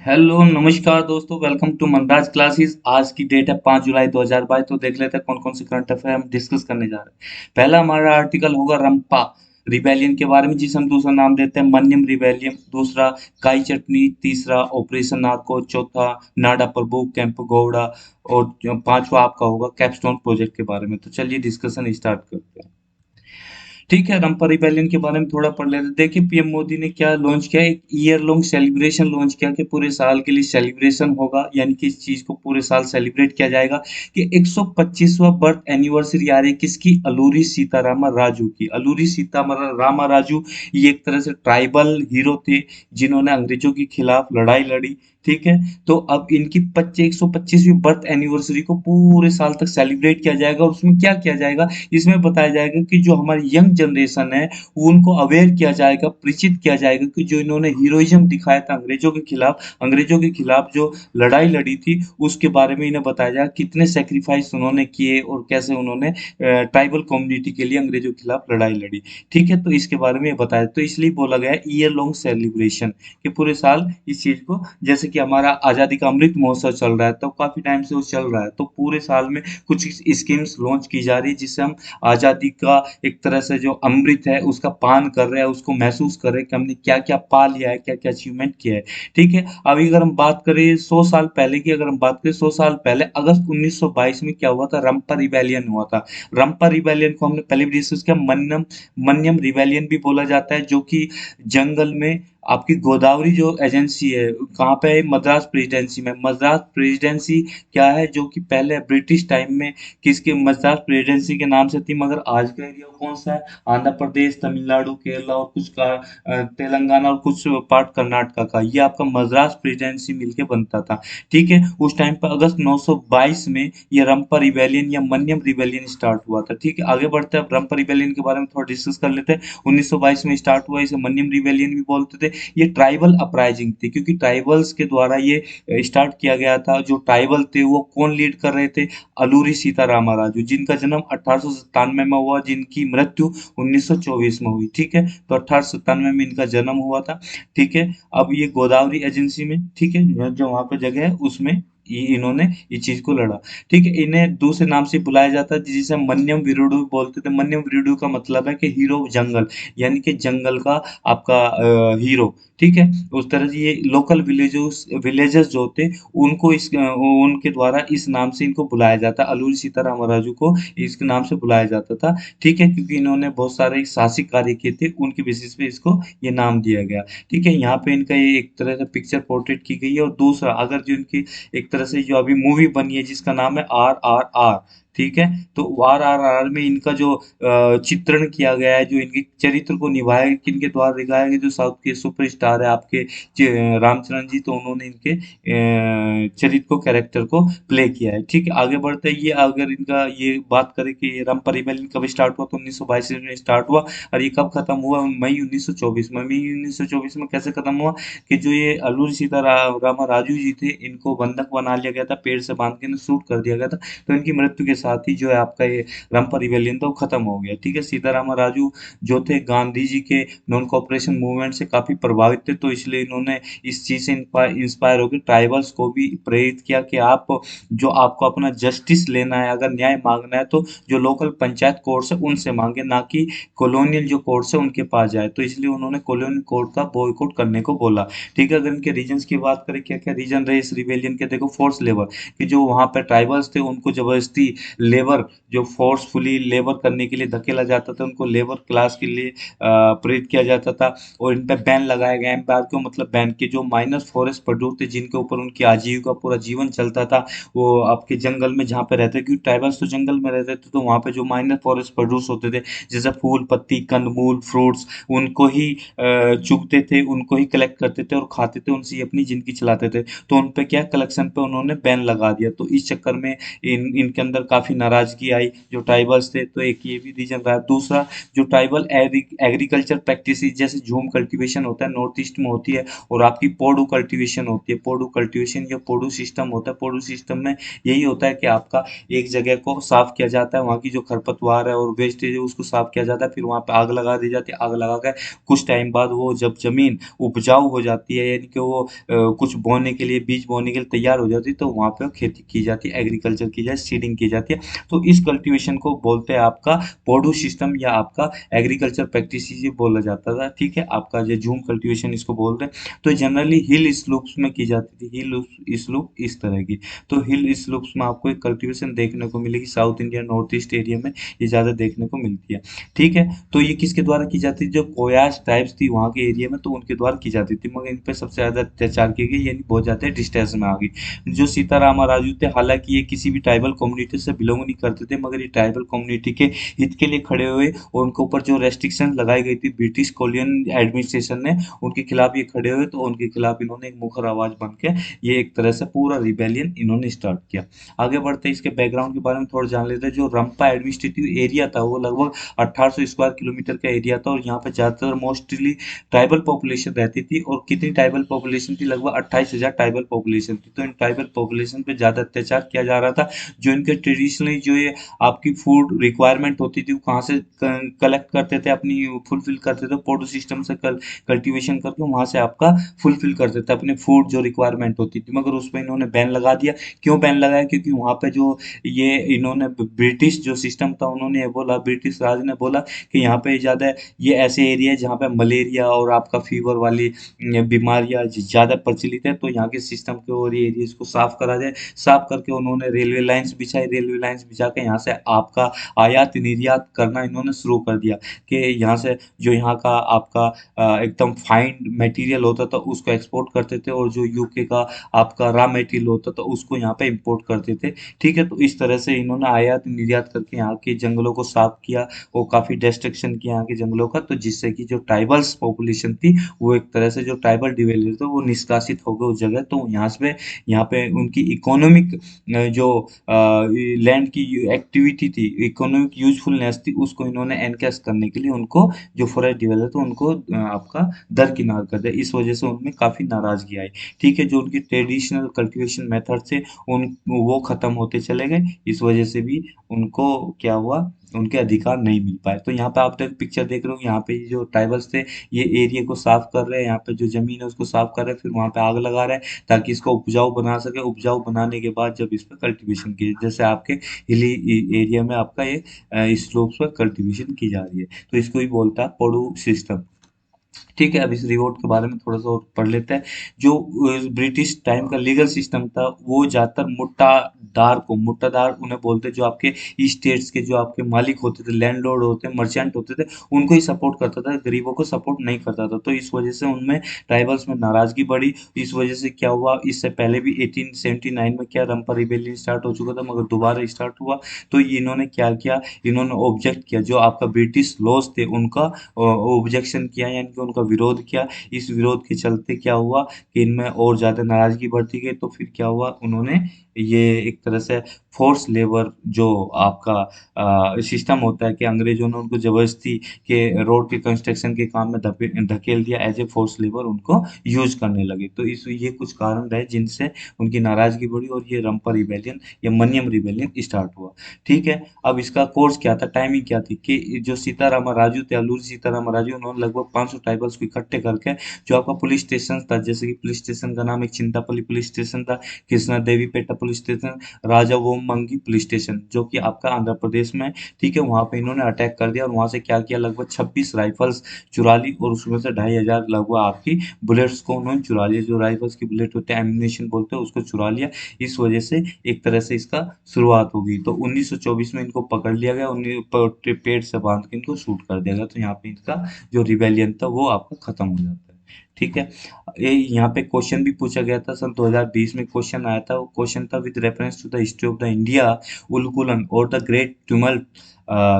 Hello नमस्कार दोस्तों, welcome to Manraj classes. आज की डेट है 5 जुलाई 2022। तो देख लेते हैं कौन कौन से करंट अफेयर हम डिस्कस करने जा रहे हैं। पहला हमारा आर्टिकल होगा रंपा रिबेलियन के बारे में, जिसे हम दूसरा नाम देते हैं मन्यम रिबेलियन। दूसरा काई चटनी। तीसरा ऑपरेशन नार्को। चौथा नाडा प्रभु कैंप गौड़ा। और पांचवा आपका होगा कैपस्टोन प्रोजेक्ट के बारे में। तो चलिए डिस्कशन स्टार्ट करते हैं। ठीक है, रंपा रिबेलियन के बारे में थोड़ा पढ़ लेते हैं। देखिए पीएम मोदी ने क्या लॉन्च किया, एक ईयर लॉन्ग सेलिब्रेशन लॉन्च किया कि पूरे साल के लिए सेलिब्रेशन होगा, यानी कि इस चीज को पूरे साल सेलिब्रेट किया जाएगा कि 125वां बर्थ एनिवर्सरी आ रही है किसकी, अलूरी सीतारामा राजू की। अलूरी सीतारामा राजू ये एक तरह से ट्राइबल हीरो थे जिन्होंने अंग्रेजों के खिलाफ लड़ाई लड़ी। ठीक है, तो अब इनकी 125वीं बर्थ एनिवर्सरी को पूरे साल तक सेलिब्रेट किया जाएगा। और उसमें क्या किया जाएगा, इसमें बताया जाएगा कि जो हमारी यंग जनरेशन है उनको अवेयर किया जाएगा, परिचित किया जाएगा कि जो इन्होंने हीरोइज्म दिखाया था अंग्रेजों के खिलाफ जो लड़ाई लड़ी थी उसके बारे में इन्हें बताया जाएगा, कितने सेक्रीफाइस उन्होंने किए और कैसे उन्होंने ट्राइबल कम्युनिटी के लिए अंग्रेजों के खिलाफ लड़ाई लड़ी। ठीक है, तो इसके बारे में ये बताया, तो इसलिए बोला गया ईयर लॉन्ग सेलिब्रेशन कि पूरे साल इस चीज को, जैसे कि हमारा आजादी का अमृत महोत्सव चल रहा है तो काफी टाइम से वो चल रहा है, तो पूरे साल में कुछ स्कीम्स लॉन्च की जा रही है जिससे हम आजादी का एक तरह से जो अमृत है उसका पान कर रहे हैं, उसको महसूस कर रहे हैं कि हमने क्या क्या पा लिया है, क्या क्या अचीवमेंट किया है। ठीक है, अभी अगर हम बात करें 100 साल पहले की, अगर हम बात करें 100 साल पहले अगस्त 1922 में क्या हुआ था, रंपा रिबेलियन हुआ था। रंपा रिबेलियन को हमने पहले भी डिस्कस किया, मन्नम मन्यम रिबेलियन भी बोला जाता है, जो कि जंगल में आपकी गोदावरी जो एजेंसी है कहाँ पे है, मद्रास प्रेसिडेंसी में। मद्रास प्रेसिडेंसी क्या है, जो कि पहले ब्रिटिश टाइम में किसके, मद्रास प्रेसिडेंसी के नाम से थी, मगर आज का एरिया कौन सा है, आंध्र प्रदेश, तमिलनाडु, केरला और कुछ का तेलंगाना और कुछ पार्ट कर्नाटका का, ये आपका मद्रास प्रेसिडेंसी मिलके बनता था। ठीक है, उस टाइम पर अगस्त 922 में ये रंपा रिबेलियन या मन्यम रिबेलियन स्टार्ट हुआ था। ठीक है, आगे बढ़ते हैं, अब रंपा रिबेलियन के बारे में थोड़ा डिस्कस कर लेते हैं। 1922 में स्टार्ट हुआ, इसे मन्यम रिबेलियन भी बोलते थे। ये ट्राइबल अपराइजिंग थी क्योंकि ट्राइबल्स के द्वारा ये स्टार्ट किया गया था। जो ट्राइबल थे वो कौन लीड कर रहे थे, अलूरी सीतारामा राजू, जिनका जन्म 1897 में हुआ, जिनकी मृत्यु 1924 में हुई। ठीक है, तो 1897 में इनका जन्म हुआ था। ठीक है, अब ये गोदावरी एजेंसी में, ठीक है, जो वहां पे जगह है उसमें ये इन्होंने इस चीज को लड़ा। ठीक है, इन्हें दूसरे नाम से बुलाया जाता है जिसे मन्यम वीरुडु बोलते थे। मन्यम वीरुडु का मतलब है कि हीरो जंगल, यानी कि जंगल का आपका हीरो। ठीक है, उस तरह से ये लोकल विलेजेस जो थे उनको उनके द्वारा इस नाम से इनको बुलाया जाता, अलूरी सीताराम राजू को इसके नाम से बुलाया जाता था। ठीक है, क्योंकि इन्होंने बहुत सारे साहसिक कार्य किए थे, उनके बेसिस पे इसको ये नाम दिया गया। ठीक है, यहाँ पे इनका ये एक तरह से पिक्चर पोर्ट्रेट की गई है। और दूसरा, अगर जो इनकी एक तरह से जो अभी मूवी बनी है जिसका नाम है RRR। ठीक है, तो RRR में इनका जो चित्रण किया गया है, जो इनके चरित्र को निभाया किनके द्वारा दिखाया गया, जो साउथ के सुपरस्टार है आपके रामचरण जी, तो उन्होंने इनके चरित्र को, कैरेक्टर को प्ले किया है। ठीक है, आगे बढ़ते हैं। ये अगर इनका ये बात करें कि रंपा रिबेलियन कब स्टार्ट हुआ, तो 1922 में स्टार्ट हुआ। और ये कब खत्म हुआ, मई 1924 में। मई 1924 में कैसे खत्म हुआ कि जो ये अलूरी सीतारामा राजू जी थे, इनको बंधक बना लिया गया था, पेड़ से बांध के इन्हें शूट कर दिया गया था। तो इनकी मृत्यु के साथ ही जो है आपका ये रंपा रिबेलियन था वो खत्म हो गया। ठीक है, सीतारामा राजू जो थे गांधी जी के नॉन कॉपरेशन मूवमेंट से काफी प्रभावित थे, तो इसलिए इन्होंने इस चीज से इंस्पायर होकर ट्राइबल्स को भी प्रेरित किया कि आप, जो आपको अपना जस्टिस लेना है, अगर न्याय मांगना है तो जो लोकल पंचायत कोर्ट्स है उनसे मांगे, ना कि कॉलोनियल जो कोर्ट्स है उनके पास जाए। तो इसलिए उन्होंने कॉलोनियल कोर्ट का बॉयकॉट करने को बोला। ठीक है, अगर इनके रीजंस की बात करें, क्या क्या रीजन रहे इस रिबेलियन के, देखो फोर्स लेबर, कि जो वहां पे ट्राइबल्स थे उनको जबरदस्ती लेबर, जो फोर्सफुली लेबर करने के लिए धकेला जाता था, उनको लेबर क्लास के लिए प्रेरित किया जाता था। और इन पे बैन लगाया गया। बैन क्यों, मतलब बैन के जो माइनर फॉरेस्ट प्रोड्यूस थे जिनके ऊपर उनकी आजीविका पूरा जीवन चलता था, वो आपके जंगल में जहाँ पे रहते, क्योंकि ट्राइबल्स तो जंगल में रहते थे, तो वहाँ पे जो माइनर फॉरेस्ट प्रोड्यूस होते थे, जैसे फूल पत्ती कंदमूल फ्रूट्स, उनको ही चुगते थे, उनको ही कलेक्ट करते थे और खाते थे, उनसे ही अपनी जिंदगी चलाते थे। तो उन पे क्या कलेक्शन पे उन्होंने बैन लगा दिया। तो इस चक्कर में इनके अंदर काफी काफ़ी नाराज़गी आई जो ट्राइबल्स थे, तो एक ये भी रीज़न रहा। दूसरा, जो ट्राइबल एग्रीकल्चर प्रैक्टिसेस जैसे झूम कल्टीवेशन होता है नॉर्थ ईस्ट में होती है, और आपकी पोडू कल्टीवेशन होती है। पोडू कल्टीवेशन या पोडू सिस्टम होता है। पोडू सिस्टम में यही होता है कि आपका एक जगह को साफ किया जाता है, वहाँ की जो खरपतवार है और वेस्टेज है उसको साफ किया जाता है, फिर वहाँ पे आग लगा दी जाती है। आग लगा कर कुछ टाइम बाद वो जब जमीन उपजाऊ हो जाती है, यानी कि वो कुछ बोने के लिए, बीज बोने के लिए तैयार हो जाती है, तो वहाँ पे खेती की जाती है, एग्रीकल्चर की जाती है, सीडिंग की जाती है। तो इस कल्टीवेशन को बोलते हैं आपका पोडू सिस्टम या आपका एग्रीकल्चर प्रैक्टिस ये बोला जाता था। ठीक है, आपका जो झूम कल्टीवेशन इसको बोलते हैं। तो जनरली हिल स्लोप्स में की जाती थी। हिल स्लोप इस तरह की, तो हिल स्लोप्स में आपको एक कल्टीवेशन देखने को मिलेगी। South India, north east area में ये ज़्यादा देखने को मिलती है। ठीक है, तो ये किसके द्वारा की जाती थी? जो कोयास ट्राइब्स थी वहाँ के एरिया में, तो उनके द्वारा की जाती थी, मगर इन पे सबसे ज़्यादा अत्याचार किए गए, यानी बहुत ज़्यादा डिस्टेंस में आ गई। जो सीतारामा राजू थे, हालांकि ये किसी भी ट्राइबल कम्युनिटी से बिलोंग नहीं करते थे, मगर ये ट्राइबल कम्युनिटी के हित के लिए खड़े हुए, और उनके ऊपर जो रेस्ट्रिक्शन लगाई गई थी ब्रिटिश कोलियन एडमिनिस्ट्रेशन ने, उनके खिलाफ ये खड़े हुए, तो उनके खिलाफ इन्होंने एक मुखर आवाज बन के ये एक तरह से पूरा रिबेलियन इन्होंने स्टार्ट किया। आगे बढ़ते इसके बैकग्राउंड के बारे में थोड़ा जान लेते हैं। जो रंपा एडमिनिस्ट्रेटिव एरिया था वो लगभग 1800 स्क्वायर किलोमीटर का एरिया था, और यहाँ पे ज़्यादातर मोस्टली ट्राइबल पॉपुलेशन रहती थी। और कितनी ट्राइबल पॉपुलेशन थी? लगभग 28,000 ट्राइबल पॉपुलेशन थी। तो इन ट्राइबल पॉपुलेशन पे ज़्यादा अत्याचार किया जा रहा था। जो इनके ट्रेडिशनली जो ये आपकी फूड रिक्वायरमेंट होती थी, वो कहाँ से कलेक्ट करते थे, अपनी फुलफिल करते थे पोडो सिस्टम से कल्टीवेशन करके, वहाँ से आपका फुलफिल करते थे अपने फूड जो रिक्वायरमेंट होती थी। मगर उस पर इन्होंने बैन लगा दिया। क्यों बैन लगाया? क्योंकि वहाँ पे जो ये इन्होंने ब्रिटिश जो सिस्टम था, उन्होंने ये बोला, ब्रिटिश राज ने बोला कि यहाँ पे ज़्यादा ये ऐसे एरिया है जहाँ पे मलेरिया और आपका फीवर वाली बीमारियाँ ज़्यादा प्रचलित है, तो यहाँ के सिस्टम के और ये एरिया को साफ करा जाए। साफ करके उन्होंने रेलवे लाइन्स बिछाई। रेलवे लाइन्स बिछा के यहाँ से आपका आयात निर्यात करना इन्होंने शुरू कर दिया, कि यहाँ से जो यहाँ का आपका एकदम फाइन मटेरियल होता था उसको एक्सपोर्ट करते थे, और जो यूके का आपका रॉ मटेरियल होता था उसको यहाँ पे इंपोर्ट करते थे। ठीक है, तो इस तरह से इन्होंने आयात निर्यात करके यहाँ के जंगलों को साफ किया, और काफ़ी डिस्ट्रक्शन किया यहाँ के जंगलों का, तो जिससे कि जो ट्राइबल्स पॉपुलेशन थी वो एक तरह से, जो ट्राइबल डिवेलपर थे वो निष्कासित हो गए उस जगह। तो यहाँ पे उनकी इकोनॉमिक जो लैंड की एक्टिविटी थी, इकोनॉमिक यूजफुलनेस थी, उसको इन्होंने एनकैश करने के लिए उनको जो फॉरेस्ट डिवेलपर थे उनको आपका दरकिनार कर दिया। इस वजह से उनमें काफ़ी नाराज़गी आई। ठीक है, जो उनके ट्रेडिशनल कल्टीवेशन मेथड थे उन वो ख़त्म होते चले गए। इस वजह से भी उनको क्या हुआ, उनके अधिकार नहीं मिल पाए। तो यहाँ पे आप पिक्चर देख रहे हो, यहाँ पे जो ट्राइबल्स थे ये एरिया को साफ कर रहे हैं, यहाँ पे जो जमीन है उसको साफ कर रहे हैं, फिर वहाँ पे आग लगा रहे हैं ताकि इसको उपजाऊ बना सके। उपजाऊ बनाने के बाद जब इस पे कल्टीवेशन की, जैसे आपके हिली एरिया में आपका ये स्लोप्स पर कल्टीवेशन की जा रही है, तो इसको ही बोलता है पोडू सिस्टम। ठीक है, अब इस रिवोट के बारे में थोड़ा सा और पढ़ लेते हैं। जो ब्रिटिश टाइम का लीगल सिस्टम था वो ज़्यादातर मुट्टादार उन्हें बोलते, जो आपके स्टेट्स के जो आपके मालिक होते थे, लैंडलॉर्ड होते, मर्चेंट होते थे, उनको ही सपोर्ट करता था, गरीबों को सपोर्ट नहीं करता था। तो इस वजह से उनमें ट्राइबल्स में नाराजगी बढ़ी। इस वजह से क्या हुआ, इससे पहले भी 1879 में क्या रंपा रिबेलियन स्टार्ट हो चुका था, मगर दोबारा स्टार्ट हुआ। तो इन्होंने क्या किया, इन्होंने ऑब्जेक्ट किया, जो आपका ब्रिटिश लॉज थे उनका ऑब्जेक्शन किया, यानी कि उनका विरोध किया। इस विरोध के चलते क्या हुआ कि इनमें और ज़्यादा नाराज़गी बढ़ती गई। तो फिर क्या हुआ, उन्होंने ये एक तरह से फोर्स लेबर जो आपका सिस्टम होता है, कि अंग्रेजों ने उनको ज़बरदस्ती के रोड के कंस्ट्रक्शन के काम में धकेल दिया, एज ए फोर्स लेबर उनको यूज करने लगे। तो इस ये कुछ कारण रहे जिनसे उनकी नाराज़गी बढ़ी, और ये रंपा रिबेलियन या मनियम रिबेलियन स्टार्ट हुआ। ठीक है, अब इसका कोर्स क्या था, टाइमिंग क्या थी, कि जो सीतारामा राजू थे, अल्लूरी सीतारामा राजू, उन्होंने लगभग 500 ट्राइबल्स को इकट्ठे करके जो आपका पुलिस स्टेशन था, जैसे कि पुलिस स्टेशन का नाम एक चिंतापल्ली पुलिस स्टेशन था, कृष्णा देवी पेटा पुलिस स्टेशन, राजा वोमंगी पुलिस स्टेशन, जो कि आपका आंध्र प्रदेश में है। ठीक है, वहाँ पे इन्होंने अटैक कर दिया, और वहाँ से क्या किया, लगभग 26 राइफल्स चुरा ली, और उसमें से 2,500 लगभग आपकी बुलेट्स को उन्होंने चुरा लिया। जो राइफल्स की बुलेट होते हैं, एम्यूनेशन बोलते हैं, उसको चुरा लिया। इस वजह से एक तरह से इसका शुरुआत हो गई। तो 1924 में इनको पकड़ लिया गया, पेड़ से बांध के इनको शूट कर दिया गया। तो यहाँ पे इनका जो रिबेलियन था वो आपका खत्म हो जाता है। ठीक है, ये यहाँ पे क्वेश्चन भी पूछा गया था, सन 2020 में क्वेश्चन आया था। वो क्वेश्चन था, with reference to the history of the India Ulgulan और the great tumult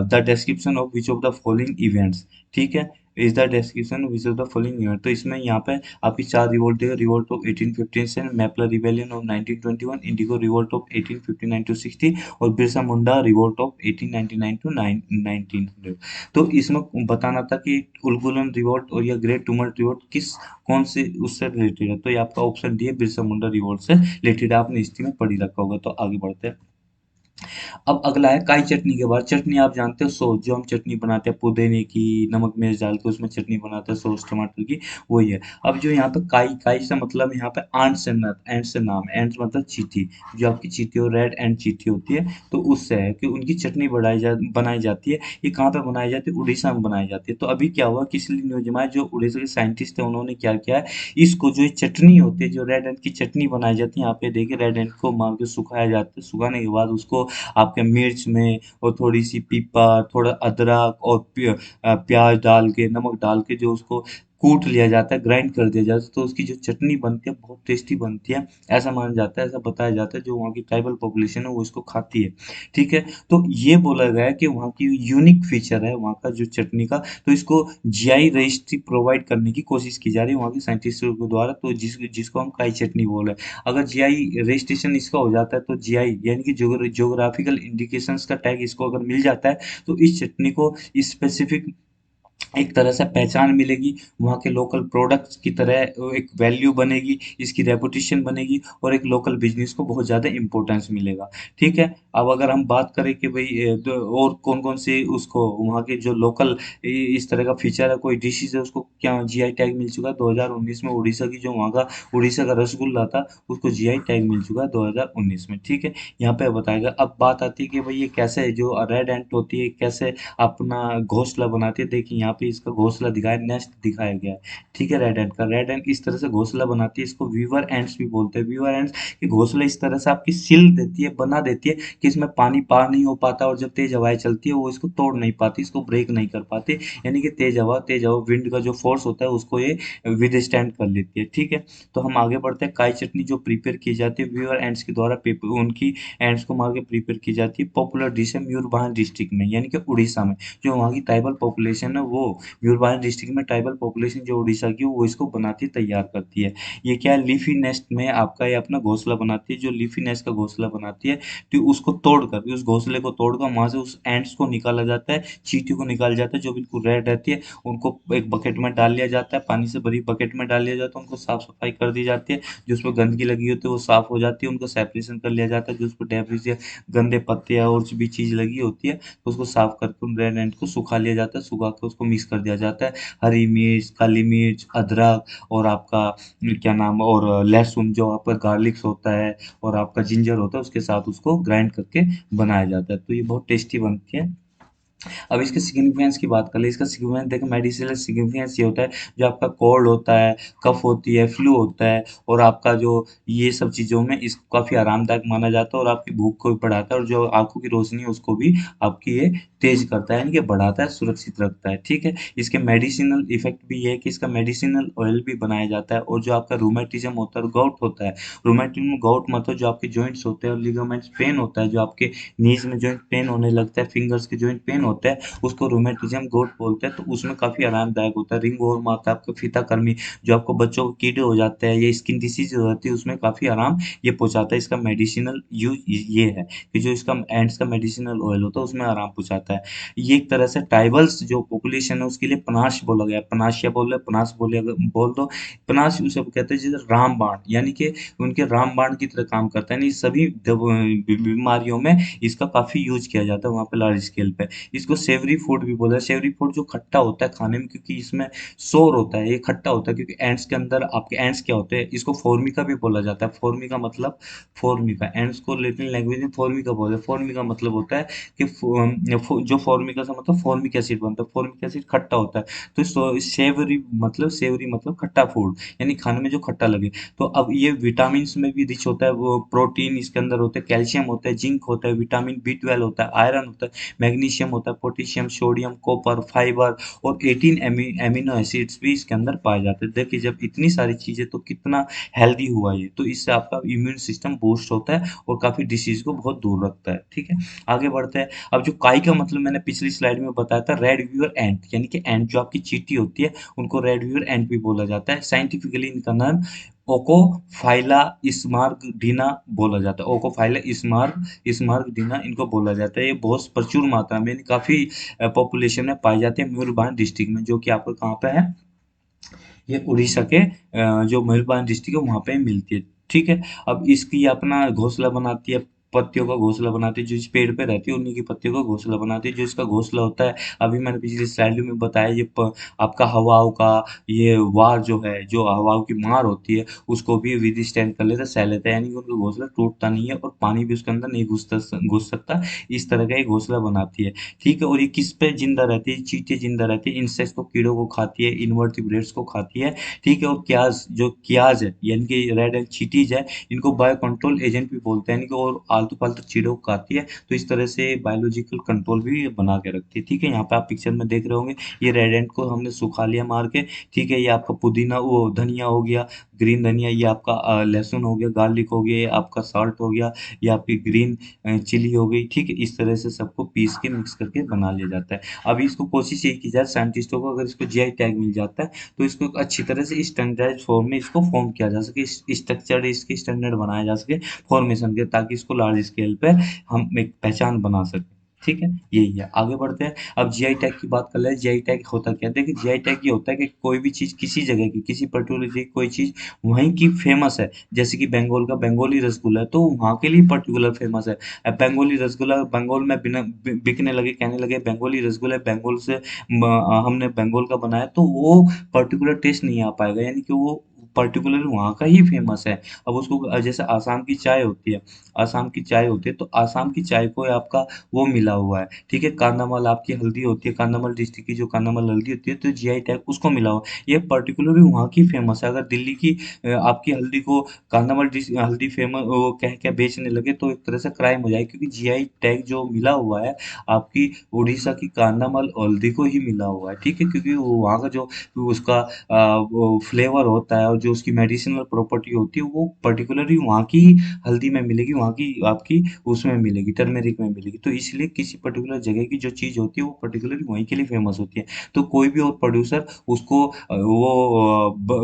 the description of which of the following events. ठीक है, is the description which of the following event. तो इसमें यहाँ पे आपकी 4 रिवोल्ट है। Revolt of 1857, Mappila rebellion of 1921, indigo revolt of 1859 to 60 और Birsa Munda revolt of 1899 to 1900। तो इसमें बताना था कि उलगुलन रिवोल्ट और या ग्रेट टुमल्ट रिवोल्ट किस कौन से उससे रिलेटेड है। तो ये आपका ऑप्शन डी है, बिरसा मुंडा रिवोल्ट से रिलेटेड है। आपने हिस्ट्री में पढ़ी रखा होगा। तो आगे बढ़ते हैं। अब अगला है काई चटनी के बाद। चटनी आप जानते हो, सॉस जो हम चटनी बनाते हैं पुदीने की, नमक मिर्च डाल के उसमें चटनी बनाते हैं सॉस टमाटर की, वही है। अब जो यहाँ पे काई, काई से मतलब यहाँ पे आंट से एंट से नाम, एंट मतलब चींटी, जो आपकी चींटी हो, रेड एंड चींटी होती है, तो उससे है कि उनकी चटनी बनाई जाती है। ये कहाँ पे बनाई जाती है? उड़ीसा में बनाई जाती है। तो अभी क्या हुआ कि इसलिए न्यूज में आया, जो उड़ीसा के साइंटिस्ट है उन्होंने क्या किया है, इसको जो ये चटनी होती है, जो रेड एंड की चटनी बनाई जाती है, यहाँ पे देखिए रेड एंड को मार के सुखाया जाता है। सुखाने के बाद उसको आपके मिर्च में और थोड़ी सी पीपा, थोड़ा अदरक और प्याज डाल के, नमक डाल के जो उसको कूट लिया जाता है, ग्राइंड कर दिया जाता है, तो उसकी जो चटनी बनती है बहुत टेस्टी बनती है। ऐसा माना जाता है, ऐसा बताया जाता है, जो वहाँ की ट्राइबल पॉपुलेशन है वो इसको खाती है। ठीक है। तो ये बोला गया है कि वहाँ की यूनिक फीचर है वहाँ का जो चटनी का। तो इसको जीआई रजिस्ट्री प्रोवाइड करने की कोशिश की जा रही है वहाँ के साइंटिस्टों के द्वारा। तो जिसको हम काई चटनी बोल रहे हैं, अगर जीआई रजिस्ट्रेशन इसका हो जाता है, तो जीआई यानी कि ज्योग्राफिकल इंडिकेशंस का टैग इसको अगर मिल जाता है, तो इस चटनी को स्पेसिफिक एक तरह से पहचान मिलेगी, वहाँ के लोकल प्रोडक्ट्स की तरह वो एक वैल्यू बनेगी, इसकी रेपुटेशन बनेगी और एक लोकल बिजनेस को बहुत ज़्यादा इम्पोर्टेंस मिलेगा। ठीक है। अब अगर हम बात करें कि भाई और कौन कौन से उसको वहाँ के जो लोकल इस तरह का फीचर है, कोई डिशेज है उसको क्या जीआई टैग मिल चुका है 2019 में। उड़ीसा की जो वहाँ का उड़ीसा का रसगुल्ला था, उसको जीआई टैग मिल चुका है 2019 में। ठीक है। यहाँ पे बताएगा। अब बात आती है कि भाई ये कैसे जो रेड एंट होती है कैसे अपना घोंसला बनाती है। देखिए यहाँ पे इसका घोंसला दिखाया, नेस्ट दिखाया गया है। ठीक है। रेड एंट का, रेड एंट इस तरह से घोंसला बनाती है। इसको वीवर एंट्स भी बोलते हैं। वीवर एंट्स की घोंसला इस तरह से आपकी सिल देती है, बना देती है कि इसमें पानी पार नहीं हो पाता, और जब तेज हवाएं चलती है वो इसको तोड़ नहीं पाती, इसको ब्रेक नहीं कर पाती। यानी कि तेज हवा विंड का जो फोर्स होता है उसको ये विदस्टैंड कर लेती है। ठीक है। तो हम आगे बढ़ते हैं। काई चटनी जो प्रिपेयर की जाती है वीवर एंट्स के द्वारा, उनकी एंट्स को मार के प्रिपेयर की जाती है। पॉपुलर डिश है मयूरभंज डिस्ट्रिक्ट में, यानी कि उड़ीसा में। जो वहाँ की ट्राइबल पॉपुलेशन है वो मयूरभंज डिस्ट्रिक्ट में, ट्राइबल पॉपुलेशन जो उड़ीसा की है, वो इसको बनाती तैयार करती है। ये क्या है, लीफी नेस्ट में आपका ये अपना घोंसला बनाती है। जो लीफी नेस्ट का घोंसला बनाती है, तो उसको तोड़कर, उस घोंसले को तोड़कर वहां से उस एंट्स को निकाला जाता है, चींटी को निकाला जाता है जो बिल्कुल रेड रहती है। उनको एक बकेट में डाल लिया जाता है, पानी से भरी बकेट में डाल लिया जाता है, उनको साफ सफाई कर दी जाती है। जो उसमें गंदगी लगी होती है वो साफ हो जाती है, उनको सेपरेशन कर लिया जाता है। जो उसमें डेब्रिस या गंदे पत्ते या और भी चीज लगी होती है, तो उसको साफ करके उन रेड एंड को सुखा लिया जाता है। सुखा के उसको मिक्स कर दिया जाता है। हरी मिर्च, काली मिर्च, अदरक और आपका क्या नाम, और लहसुन जो आपका गार्लिक्स होता है और आपका जिंजर होता है, उसके साथ उसको ग्राइंड करके बनाया जाता है। तो ये बहुत टेस्टी बनती है। अब इसके सिग्निफिकेंस की बात कर ले। इसका सिग्निफिकेंस देखो, मेडिसिनल सिग्निफिकेंस ये होता है, जो आपका कोल्ड होता है, कफ होती है, फ्लू होता है, और आपका जो ये सब चीज़ों में इसको काफ़ी आरामदायक माना जाता है, और आपकी भूख को भी बढ़ाता है, और जो आँखों की रोशनी है उसको भी आपकी ये तेज करता है, यानी कि बढ़ाता है, सुरक्षित रखता है। ठीक है। इसके मेडिसिनल इफेक्ट भी ये है कि इसका मेडिसिनल ऑयल भी बनाया जाता है। और जो आपका रूमेटिज्म होता है, गाउट होता है, रूमेटिज्म गाउट मतलब जो आपके जॉइंट्स होते हैं और लिगामेंट्स पेन होता है, जो आपके नीज में जॉइंट पेन होने लगता है, फिंगर्स के जॉइंट पेन होता है, उसको रोमेटिज्म गोट बोलते हैं। तो उसमें काफी आरामदायक होता है। रिंग वर्म आता है, आपका फीता कर्मी, जो आपको बच्चों को कीड़े हो जाते हैं, ये स्किन डिसीज हो जाती है, उसमें काफी आराम ये पहुंचाता है। इसका मेडिसिनल यूज ये है कि जो इसका एंड्स का मेडिसिनल ऑयल होता है उसमें आराम पहुंचाता है। ये एक तरह से ट्राइबल्स जो पॉपुलेशन है उसके लिए पनाश बोला गया है। पनाश या बोल रहे पनास बोले, अगर बोल दो पनाश उसे कहते हैं, जैसे रामबाण, यानी कि उनके रामबाण की तरह काम करता है। यानी सभी बीमारियों में इसका काफी यूज किया जाता है वहाँ पे लार्ज स्केल पे। इसको सेवरी फूड भी बोला है। सेवरी फूड जो खट्टा होता है खाने में, क्योंकि इसमें सोर होता है, ये खट्टा होता है, क्योंकि एंड्स के अंदर आपके एंड्स क्या होते हैं, इसको फोर्मिका भी बोला जाता है। फोर्मिका मतलब फोर्मिका, एंड्स को लेटिन लैंग्वेज में फोर्मिका बोलते हैं। फोर्मिका मतलब होता है कि जो फोर्मिका से मतलब फोर्मिक एसिड बनता है। फोर्मिक एसिड खट्टा होता है। तो सेवरी मतलब खट्टा फूड, यानी खाने में जो खट्टा लगे। तो अब ये विटामिन में भी रिच होता है, वो प्रोटीन इसके अंदर होते हैं, कैल्शियम होता है, जिंक होता है, विटामिन बी 12 होता है, आयरन होता है, मैग्नीशियम होता है, है, पोटेशियम, सोडियम, कॉपर, फाइबर और 18 एमिनो एसिड्स भी इसके अंदर पाए जाते हैं। देखिए जब इतनी सारी चीज़ें तो कितना हेल्दी हुआ ये, तो इससे आपका इम्यून सिस्टम बूस्ट होता है और काफ़ी डिसीज़ को बहुत दूर रखता है, ठीक है? आगे बढ़ते हैं। अब जो काई का मतलब मैंने पिछली स्लाइड में बताया था, रेड वीवर एंट, यानी कि एंट जो आपकी चींटी होती है, उनको रेड वीवर एंट भी बोला जाता है। साइंटिफिकली इनका नाम ओकोफाइला स्मार्गडिना बोला जाता है। ओकोफाइला स्मार्गडिना इनको बोला जाता है। ये बहुत प्रचुर मात्रा में, काफ़ी पॉपुलेशन में पाई जाती है मयूरभंज डिस्ट्रिक्ट में, जो कि आपका कहाँ पे है? ये उड़ीसा के जो मयूरभंज डिस्ट्रिक्ट है वहाँ पे मिलती है, ठीक है। अब इसकी अपना घोंसला बनाती है, पत्तियों का घोंसला बनाती है, जो इस पेड़ पे रहती है उन्हीं की पत्तियों का घोंसला बनाती है। जो इसका घोंसला होता है, अभी मैंने पिछली स्लाइड में बताया, आपका हवाओं का ये वार जो है, जो हवाओं की मार होती है, उसको भी विद स्टैंड कर लेता है, सह लेता है, यानी कि उनका घोंसला टूटता नहीं है और पानी भी उसके अंदर नहीं घुस सकता। इस तरह का ये घोंसला बनाती है, ठीक है। और ये किस पे जिंदा रहती है? चींटी जिंदा रहती है, इंसेक्ट्स को, कीड़ों को खाती है, इनवर्टिब्रेट्स को खाती है, ठीक है। और क्याज, जो क्याज है यानी कि रेड एंड चीटीज है, इनको बायो कंट्रोल एजेंट भी बोलते हैं, यानी कि और आलतू फालतू चीड़ों को खाती है। तो इस तरह से बायोलॉजिकल कंट्रोल भी ये बना के रखती है, ठीक है। यहाँ पे आप पिक्चर में देख रहे होंगे, ये रेड एंट को हमने सुखा लिया मार के, ठीक है। ये आपका पुदीना, वो धनिया हो गया, ग्रीन धनिया, ये आपका लहसुन हो गया, गार्लिक हो गया, ये आपका सॉल्ट हो गया, ये आपकी ग्रीन चिली हो गई, ठीक है। इस तरह से सबको पीस के मिक्स करके बना लिया जाता है। अभी इसको कोशिश यही की जाए साइंटिस्टों को, अगर इसको जीआई टैग मिल जाता है तो इसको अच्छी तरह से स्टैंडर्डाइज फॉर्म में इसको फॉर्म किया जा सके, स्ट्रक्चर इसके स्टैंडर्ड बनाया जा सके फॉर्मेशन के, ताकि इसको लार्ज स्केल पे हम एक पहचान बना सकें, ठीक है। यही है, आगे बढ़ते हैं। अब जीआई टैग की बात कर ले। जीआई टैग होता क्या है? देखिए जीआई टैग ये होता है कि कोई भी चीज़ किसी जगह की, किसी पर्टिकुलर कोई चीज़ वहीं की फेमस है, जैसे कि बंगाल का बंगाली रसगुल्ला है तो वहाँ के लिए पर्टिकुलर फेमस है। अब बंगाली रसगुल्ला बंगाल में बिकने लगे, कहने लगे बंगाली रसगुल्ला बंगाल से हमने बंगाल का बनाया, तो वो पर्टिकुलर टेस्ट नहीं आ पाएगा, यानी कि वो पर्टिकुलर वहाँ का ही फेमस है। अब उसको जैसे आसाम की चाय होती है, आसाम की चाय होती है, तो आसाम की चाय को आपका वो मिला हुआ है, ठीक है। कांधामल आपकी हल्दी होती है, कांधामल डिस्ट्रिक्ट की जो कांधामल हल्दी होती है, तो जीआई टैग उसको मिला हुआ है। ये पर्टिकुलरली वहाँ की फेमस है। अगर दिल्ली की आपकी हल्दी को कांधामल हल्दी फेमस वो कह के बेचने लगे, तो एक तरह से क्राइम हो जाएगा, क्योंकि जीआई टैग जो मिला हुआ है आपकी उड़ीसा की कांधामल हल्दी को ही मिला हुआ है, ठीक है। क्योंकि वो वहाँ का जो उसका वो फ्लेवर होता है और जो उसकी मेडिसिनल प्रॉपर्टी होती है, वो पर्टिकुलरली वहाँ की हल्दी में मिलेगी, वहाँ की आपकी उसमें मिलेगी, टर्मेरिक में मिलेगी। तो इसलिए किसी पर्टिकुलर जगह की जो चीज़ होती है वो पर्टिकुलरली वहीं के लिए फेमस होती है। तो कोई भी और प्रोड्यूसर उसको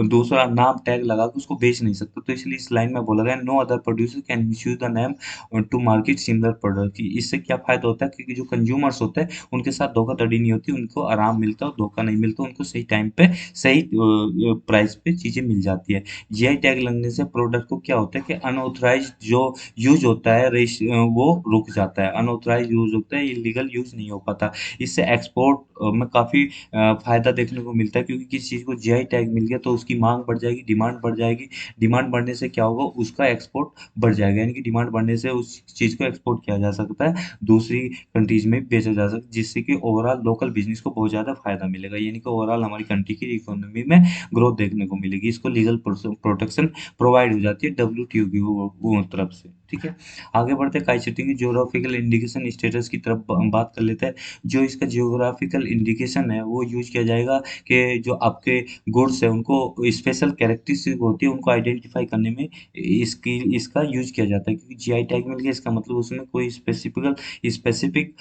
दूसरा नाम टैग लगा के उसको बेच नहीं सकता। तो इसलिए इस लाइन में बोला गया, no other producer can misuse the name to market similar product. इससे क्या फायदा होता है? क्योंकि जो कंज्यूमर्स होते हैं उनके साथ धोखाधड़ी नहीं होती, उनको आराम मिलता है और धोखा नहीं मिलता, उनको सही टाइम पे सही प्राइस पे चीज़ें मिल जाती है। जीआई टैग लगने से प्रोडक्ट को क्या होता है कि अनऑथराइज्ड जो यूज होता है वो रुक जाता है, अनऑथराइज्ड यूज होता है, इलीगल यूज नहीं हो पाता। इससे एक्सपोर्ट में काफ़ी फायदा देखने को मिलता है, क्योंकि किसी चीज़ को जीआई टैग मिल गया तो उसकी मांग बढ़ जाएगी, डिमांड बढ़ जाएगी। डिमांड बढ़ने से क्या होगा? उसका एक्सपोर्ट बढ़ जाएगा, यानी कि डिमांड बढ़ने से उस चीज़ को एक्सपोर्ट किया जा सकता है, दूसरी कंट्रीज में बेचा जा सकता है, जिससे कि ओवरऑल लोकल बिजनेस को बहुत ज़्यादा फायदा मिलेगा, यानी कि ओवरऑल हमारी कंट्री की इकोनॉमी में ग्रोथ देखने को मिलेगी। इसको लीगल प्रोटेक्शन प्रोवाइड हो जाती है डब्ल्यूटीओ की वो तरफ से, ठीक है। आगे बढ़ते हैं, काइसेटिंग की ज्योग्राफिकल इंडिकेशन स्टेटस की तरफ बात कर लेते हैं। जो इसका ज्योग्राफिकल इंडिकेशन है वो यूज किया जाएगा कि जो आपके गुड्स है उनको स्पेशल कैरेक्टरिस्टिक होती है, उनको आइडेंटिफाई करने में इसका यूज किया जाता है। क्योंकि जीआई टैग मिल गया, इसका मतलब उसमें कोई स्पेसिफिक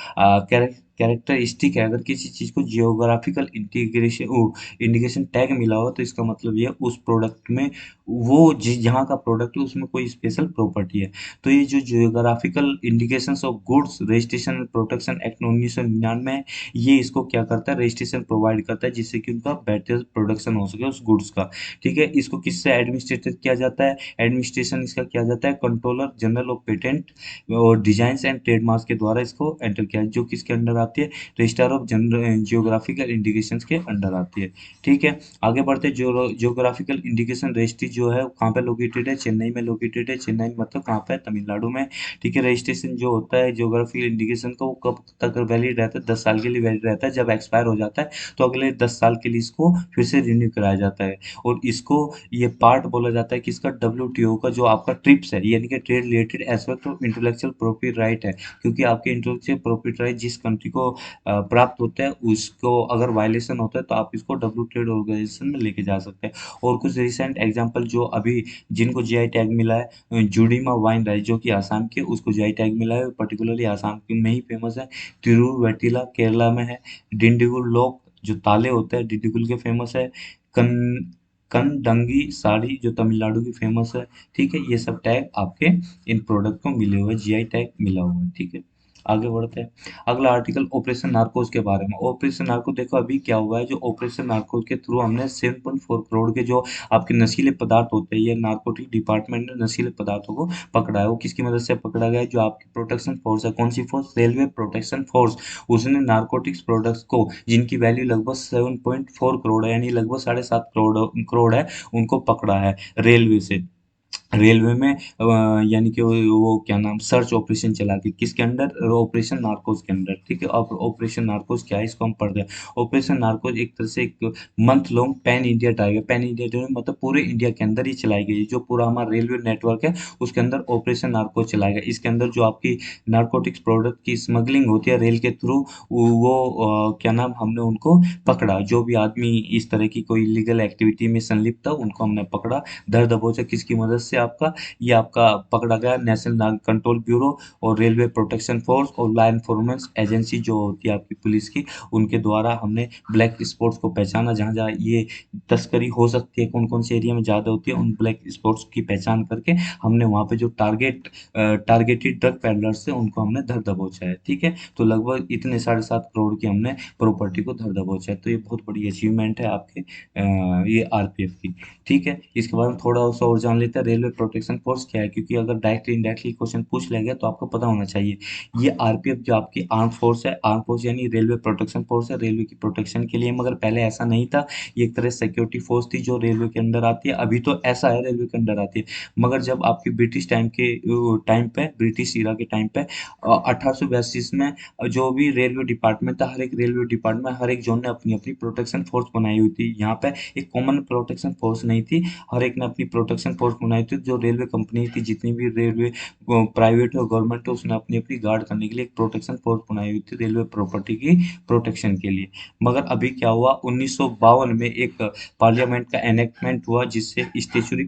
कैरेक्टरिस्टिक है। अगर किसी चीज़ को जियोग्राफिकल इंडिकेशन टैग मिला हो, तो इसका मतलब ये उस प्रोडक्ट में वो जहाँ का प्रोडक्ट है उसमें कोई स्पेशल प्रॉपर्टी है। तो ये जो geographical indications of goods registration and protection act 1999 है, ये इसको क्या करता है? रजिस्ट्रेशन प्रोवाइड करता है, जिससे कि उनका बेटर प्रोडक्शन हो सके उस गुड्स का, ठीक है। इसको किससे एडमिनिस्ट्रेटेड किया जाता है? एडमिनिस्ट्रेशन इसका किया जाता है कंट्रोलर जनरल ऑफ पेटेंट और डिजाइन्स एंड ट्रेडमार्क्स के द्वारा इसको एंटर किया, जो किसके अंडर आती है? Registrar of general geographical indications के अंडर आती है, ठीक है। आगे बढ़ते हैं, जियोग्राफिकल इंडिकेशन रजिस्ट्री जो है कहाँ पे लोकेटेड है? चेन्नई में लोकेटेड है। चेन्नई मतलब कहाँ पे? तमिलनाडु में। ठीक है, रजिस्ट्रेशन जो होता है ज्योग्राफिकल इंडिकेशन का, वो कब तक वैलिड रहता है, 10 साल के लिए वैलिड रहता है। जब एक्सपायर हो जाता है तो अगले 10 साल के लिए इसको फिर से रिन्यू कराया जाता है। और इसको ये पार्ट बोला जाता है कि इसका डब्ल्यूटीओ का जो आपका ट्रिप्स है, यानी कि trade related aspect of intellectual property right है, क्योंकि आपके इंटेलेक्चुअल प्रॉपर्टी राइट जिस कंट्री को प्राप्त होता है, उसको अगर वायलेशन होता है तो आप इसको डब्ल्यू ट्रेड ऑर्गेनाइजेशन में लेके जा सकते हैं। और कुछ रिसेंट एग्जांपल जो अभी जिनको जीआई टैग मिला है, जुडीमा वाइन राइस जो कि आसाम के, उसको जीआई टैग मिला है, पर्टिकुलरली आसाम के में ही फेमस है। तिरुवट्टिला केरला में है। डिंडीगुल लोक जो ताले होते हैं डिंडीगुल के फेमस है। कन कनडंगी साड़ी जो तमिलनाडु की फेमस है। ठीक है, ये सब टैग आपके इन प्रोडक्ट को मिले हुए, जीआई टैग मिला हुआ है। ठीक है, आगे बढ़ते हैं। अगला आर्टिकल ऑपरेशन नार्कोस के बारे में। ऑपरेशन नार्को देखो अभी क्या हुआ है, जो ऑपरेशन नार्कोस के थ्रू हमने 7.4 करोड़ के जो आपके नशीले पदार्थ होते हैं, ये नार्कोटिक डिपार्टमेंट ने नशीले पदार्थों को पकड़ा है। वो किसकी मदद से पकड़ा गया है, जो आपकी प्रोटेक्शन फोर्स है। कौन सी फोर्स, रेलवे प्रोटेक्शन फोर्स। उसने नार्कोटिक्स प्रोडक्ट्स को, जिनकी वैल्यू लगभग 7.4 करोड़ है, यानी लगभग 7.5 करोड़ है, उनको पकड़ा है रेलवे से। रेलवे में यानी कि वो क्या नाम, सर्च ऑपरेशन चला के, किसके अंडर, ऑपरेशन नार्कोस के अंडर। ठीक है, अब ऑपरेशन नार्कोस क्या है, इसको हम पढ़ते हैं। ऑपरेशन नार्कोस एक तरह से एक month long pan India drive है। पैन इंडिया ड्राइव मतलब पूरे इंडिया के अंदर ही चलाई गई, जो पूरा हमारा रेलवे नेटवर्क है उसके अंदर ऑपरेशन नार्कोस चलाया गया। इसके अंदर जो आपकी नार्कोटिक्स प्रोडक्ट की स्मगलिंग होती है रेल के थ्रू, वो क्या नाम, हमने उनको पकड़ा। जो भी आदमी इस तरह की कोई इलीगल एक्टिविटी में संलिप्त था, उनको हमने पकड़ा। धर दबोचा किसकी मदद से, आपका ये आपका पकड़ा गया नेशनल नार्को कंट्रोल ब्यूरो और रेलवे प्रोटेक्शन फोर्स और लॉ एनफोर्समेंट एजेंसी जो होती है आपकी पुलिस की, उनके द्वारा हमने ब्लैक स्पॉट्स को पहचाना, जहाँ जहाँ ये तस्करी हो सकती है, कौन कौन से एरिया में ज़्यादा होती है, उन ब्लैक स्पॉट्स की पहचान करके हमने वहाँ पे जो टारगेटेड ड्रग पैडलर्स से उनको हमने धर दबोचा है। ठीक है, तो लगभग इतने 7.5 करोड़ की हमने प्रॉपर्टी को धर दबोचा है। तो ये बहुत बड़ी अचीवमेंट है आपके ये आरपीएफ की। ठीक है, इसके बारे में थोड़ा सा और जान लेते हैं। रेलवे प्रोटेक्शन फोर्स क्या है, क्योंकि अगर डायरेक्टली इनडायरेक्टली क्वेश्चन पूछ लेंगे तो आपको पता होना चाहिए। ये आरपीएफ जो आपकी आर्म फोर्स है, आर्म फोर्स यानी रेलवे प्रोटेक्शन फोर्स है, रेलवे की प्रोटेक्शन के लिए। मगर पहले ऐसा नहीं था, ये एक तरह सिक्योरिटी फोर्स थी जो रेलवे के अंडर आती है। अभी तो ऐसा है, रेलवे के अंडर आती है। मगर जब आपकी ब्रिटिश टाइम के टाइम पे, ब्रिटिश इरा के टाइम पे 1882 में जो भी रेलवे डिपार्टमेंट था, हर एक रेलवे डिपार्टमेंट, हर एक जोन ने अपनी अपनी प्रोटेक्शन फोर्स बनाई हुई थी। यहाँ पे एक कॉमन प्रोटेक्शन फोर्स नहीं थी, हर एक ने अपनी प्रोटेक्शन फोर्स बनाई थी। जो रेलवे कंपनी थी, जितनी भी रेलवे प्राइवेट और गवर्नमेंट है, उसने अपनी अपनी गार्ड करने के लिए एक प्रोटेक्शन फोर्स बनाई हुई थी रेलवे प्रॉपर्टी की प्रोटेक्शन के लिए। मगर अभी क्या हुआ, 1952 में एक पार्लियामेंट का एनेक्टमेंट हुआ, जिससे स्टेचुरी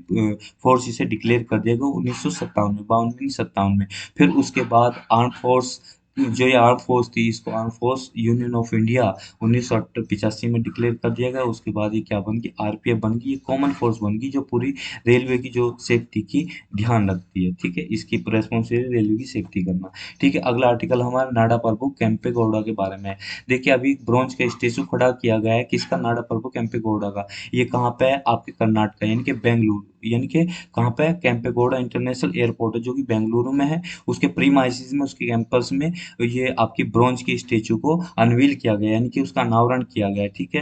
फोर्स इसे डिक्लेयर कर दिया गया 1957 में, 52 में, 57 में। फिर उसके बाद आर्म फोर्स, जो ये आर्म फोर्स थी, इसको arm force union of India 1985 में डिक्लेयर कर दिया गया। उसके बाद ये क्या बन गई, आरपीएफ बन गई, कॉमन फोर्स बन गई, जो पूरी रेलवे की जो सेफ्टी की ध्यान रखती है। ठीक है, इसकी रेस्पॉन्सिबिलिटी रेलवे की सेफ्टी करना। ठीक है, अगला आर्टिकल हमारा नाडा प्रभु केम्पे गौड़ा के बारे में है। देखिए अभी ब्रॉन्ज का स्टेचू खड़ा किया गया है, किसका, नाडा प्रभु केम्पे गौड़ा का। ये कहाँ पे है, आपके कर्नाटक, यानी कि बेंगलुरु, यानी कि कहाँ पे है, केम्पे गौड़ा इंटरनेशनल एयरपोर्ट है जो कि बेंगलुरु में है। उसके प्रीमाइसिस में, उसके कैंपस में ये आपकी ब्रॉन्ज की स्टेचू को अनवील किया गया, यानी कि उसका अनावरण किया गया। ठीक है,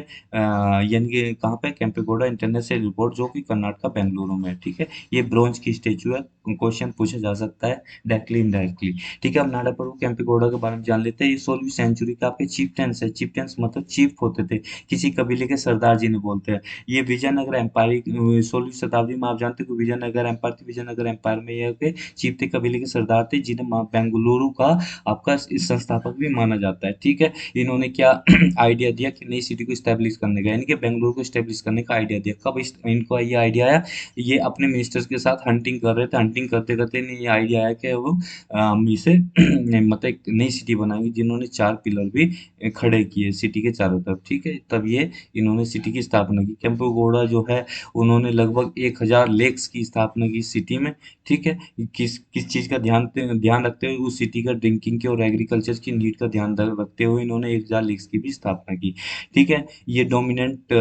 यानी कि कहाँ पे, केम्पेगौड़ा इंटरनेशनल एयरपोर्ट जो कि कर्नाटक बेंगलुरु में है। ठीक है, ये ब्रॉन्ज की स्टेचू है, क्वेश्चन पूछा जा सकता है डायरेक्टली इनडायरेक्टली। ठीक है, अब नाडा प्रभु केम्पेगौड़ा के बारे में जान लेते हैं। ये 16वीं सेंचुरी का आपके चीफ्टेंस है। चीफ्टेंस मतलब चीफ होते थे, किसी कबीले के सरदार जी ने बोलते हैं। ये विजयनगर एम्पायर 16वीं शताब्दी में, आप जानते हो कि विजयनगर एम्पायर थी। विजयनगर एम्पायर में ये चीफ थे, कबीले के सरदार थे, जिन्हें बेंगलुरु का आपका इस संस्थापक भी माना जाता है। ठीक है, इन्होंने क्या आइडिया दिया कि नई सिटी को स्टैब्लिश करने का, यानी कि बेंगलुरु को स्टैब्लिश करने का आइडिया दिया। कब इनको ये आइडिया आया, ये अपने मिनिस्टर्स के साथ हंटिंग कर रहे थे। हंटिंग करते करते इन्हें ये आइडिया आया कि वो हम इसे मतलब एक नई सिटी बनाएंगे, जिन्होंने 4 पिलर भी खड़े किए सिटी के चारों तरफ। ठीक है, तब ये इन्होंने सिटी की स्थापना की। केम्पेगौड़ा जो है, उन्होंने लगभग 1000 लेक्स की स्थापना की सिटी में। ठीक है, किस किस चीज़ का ध्यान रखते हुए, उस सिटी का ड्रिंकिंग की और एग्रीकल्चर की नीड का ध्यान रखते हुए इन्होंने 1000 लीग्स की भी स्थापना की। ठीक है, ये डोमिनेंट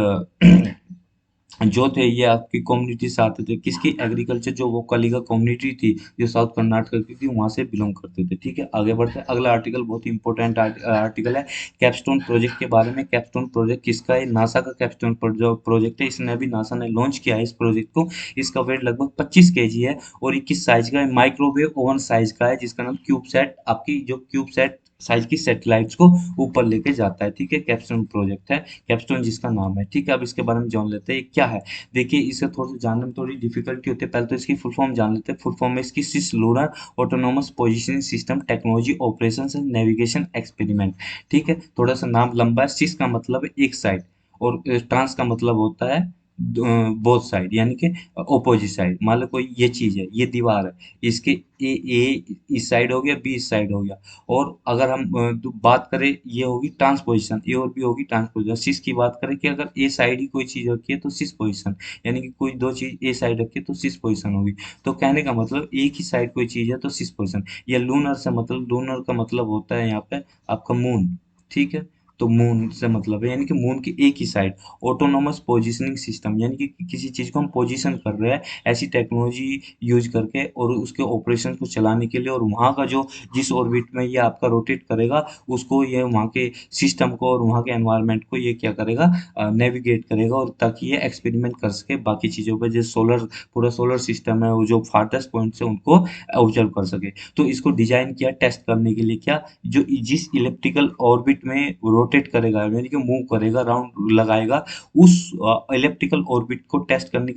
जो थे ये आपकी कम्युनिटी से आते थे। किसकी? एग्रीकल्चर, जो वो कलिंगा कम्युनिटी थी जो साउथ कर्नाटक की थी, वहां से बिलोंग करते थे। ठीक है, आगे बढ़ते हैं। अगला आर्टिकल बहुत ही इंपॉर्टेंट आर्टिकल है कैपस्टोन प्रोजेक्ट के बारे में। कैपस्टोन प्रोजेक्ट किसका है? नासा का कैपस्टोन प्रोजेक्ट है। इसने अभी नासा ने लॉन्च किया है इस प्रोजेक्ट को। इसका वेट लगभग 25 kg है और 21 साइज का है। माइक्रोवेव ओवन साइज का है, जिसका नाम क्यूबसैट, आपकी जो क्यूबसैट साइज की सैटेलाइट्स को ऊपर लेके जाता है। ठीक है, कैप्स्टोन प्रोजेक्ट है, कैप्स्टोन जिसका नाम है। ठीक है, अब इसके बारे में जान लेते हैं ये क्या है। देखिए, इसे थोड़ा सा जानने में थोड़ी डिफिकल्टी होती है। पहले तो इसकी फुल फॉर्म जान लेते हैं। फुल फॉर्म में इसकी सिस lunar autonomous positioning system technology operation and navigation experiment. ठीक है, थोड़ा सा नाम लंबा है। सिस का मतलब है एक साइड, और ट्रांस का मतलब होता है बोथ साइड, यानी कि ऑपोजिट साइड। मान लो कोई ये चीज है, ये दीवार है, इसके ए इस साइड हो गया, बी इस साइड हो गया। और अगर हम तो बात करें, ये होगी ट्रांसपोजिशन, ए और बी होगी ट्रांसपोजिशन। सिस की बात करें कि अगर ए साइड ही कोई चीज रखी है तो सिस पोजिशन, यानी कि कोई दो चीज ए साइड रखी है तो सिस पोजिशन होगी। तो कहने का मतलब एक ही साइड कोई चीज है तो सिस पोजिशन। या लूनर से मतलब, लूनर का मतलब होता है यहाँ पे आपका मून। ठीक है, तो मून से मतलब है, यानी कि मून की एक ही साइड। ऑटोनोमस पोजिशनिंग सिस्टम, यानी कि किसी चीज को हम पोजीशन कर रहे हैं ऐसी टेक्नोलॉजी यूज करके, और उसके ऑपरेशन को चलाने के लिए। और वहाँ का जो, जिस ऑर्बिट में ये आपका रोटेट करेगा, उसको ये वहाँ के सिस्टम को और वहाँ के एनवायरनमेंट को ये क्या करेगा, नेविगेट करेगा, और ताकि ये एक्सपेरिमेंट कर सके बाकी चीज़ों पर, जो सोलर, पूरा सोलर सिस्टम है, वो जो फारटेस्ट पॉइंट से उनको ऑब्जर्व कर सके। तो इसको डिजाइन किया टेस्ट करने के लिए। क्या? जो जिस इलेप्टिकल ऑर्बिट में रोटेट करेगा, यानी कि मूव करेगा, राउंड लगाएगा, उस इलेप्टिकल ऑर्बिट को टेस्ट करने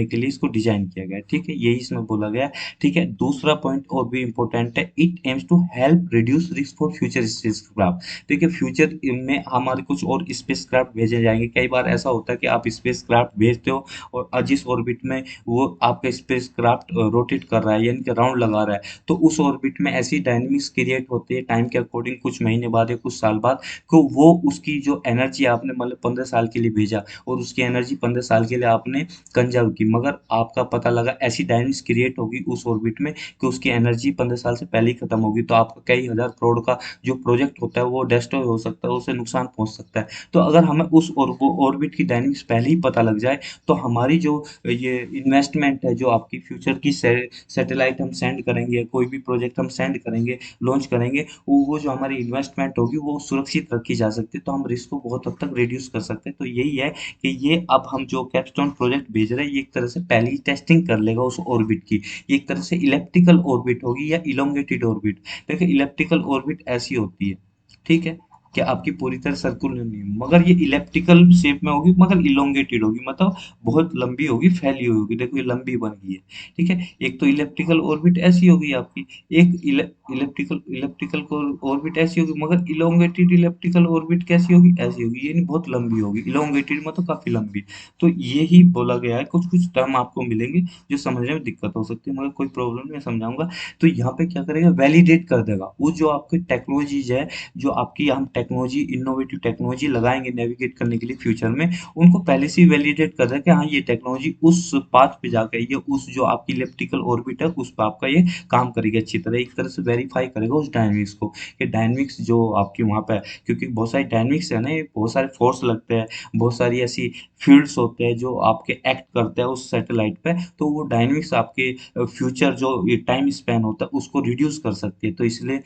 के लिए इसको डिजाइन किया गया है। ठीक है, यही इसमें बोला गया है। ठीक है, दूसरा पॉइंट और भी इंपॉर्टेंट है। It aims to help reduce risk for future spacecraft. देखिए, फ्यूचर में हमारे कुछ और स्पेसक्राफ्ट भेजे जाएंगे। कई बार ऐसा होता है कि आप स्पेसक्राफ्ट भेजते हो और जिस ऑर्बिट में वो आपका स्पेसक्राफ्ट रोटेट कर रहा है, यानी कि राउंड लगा रहा है, तो उस ऑर्बिट में ऐसी डायनेमिक्स क्रिएट होती है टाइम के अकॉर्डिंग, कुछ महीने बाद या कुछ साल बाद, को वो उसकी जो एनर्जी आपने मतलब 15 साल के लिए भेजा, और उसकी एनर्जी 15 साल के लिए आपने कंजर्व की, मगर आपका पता लगा ऐसी डायनेमिक्स क्रिएट होगी उस ऑर्बिट में कि उसकी एनर्जी 15 साल से पहले ही खत्म होगी, तो आपका कई हजार करोड़ का जो प्रोजेक्ट होता है वो डिस्ट्रॉय हो सकता है, उससे नुकसान पहुंच सकता है। तो अगर हमें उस ऑर्बिट की डायनेमिक्स पहले ही पता लग जाए, तो हमारी जो ये इन्वेस्टमेंट है, जो आपकी फ्यूचर की सैटेलाइट हम सेंड करेंगे, कोई भी प्रोजेक्ट हम सेंड करेंगे, लॉन्च करेंगे, वो जो हमारी इन्वेस्टमेंट होगी वो सुरक्षित रखी जा सकती है। तो हम रिस्क को बहुत हद तक रिड्यूस कर सकते हैं। तो यही है कि ये अब हम जो कैपस्टोन प्रोजेक्ट भेज रहे हैं, ये एक तरह से पहले ही टेस्टिंग कर लेगा उस ऑर्बिट की। ये एक तरह से इलेप्टिकल ऑर्बिट होगी या इलोंगेटेड ऑर्बिट। देखिए, इलेप्टिकल ऑर्बिट ऐसी होती है, ठीक है, कि आपकी पूरी तरह सर्कुलर नहीं, मगर ये इलेप्टिकल शेप में होगी, मगर इलोंगेटेड होगी, मतलब बहुत लंबी होगी, फैली हुई होगी। देखो, ये लंबी बन गई है। ठीक है, एक तो इलेप्टिकल ऑर्बिट ऐसी होगी आपकी, एक इलेप्टिकल इलेप्टिकल ऑर्बिट ऐसी होगी, मगर इलोंगेटेड इलेप्टिकल ऑर्बिट कैसी होगी? ऐसी होगी, यानी बहुत लंबी होगी। इलोंगेटेड मतलब काफी लंबी। तो यही बोला गया है। कुछ कुछ टर्म आपको मिलेंगे जो समझने में दिक्कत हो सकती है, मगर कोई प्रॉब्लम नहीं, मैं समझाऊंगा। तो यहाँ पे क्या करेगा, वैलिडेट कर देगा वो जो आपकी टेक्नोलॉजीज है, जो आपकी हम टेक्नोलॉजी, इनोवेटिव टेक्नोलॉजी लगाएंगे नेविगेट करने के लिए फ्यूचर में, उनको पहले से ही वैलिडेट कर देगा कि हाँ, ये टेक्नोलॉजी उस पाथ पे जाकर, ये उस जो आपकी इलेप्टिकल ऑर्बिट है उस पर आपका ये काम करेगी अच्छी तरह। एक तरह से वेरीफाई करेगा उस डायनेमिक्स को, कि डायनेमिक्स जो आपकी वहाँ पे है, क्योंकि बहुत सारी डायनेमिक्स है ना, ये बहुत सारे फोर्स लगते हैं, बहुत सारी ऐसी फील्ड्स होते हैं जो आपके एक्ट करते हैं उस सैटेलाइट पे। तो वो डायनेमिक्स आपके फ्यूचर जो ये टाइम स्पैन होता है उसको रिड्यूस कर सकती है। तो इसलिए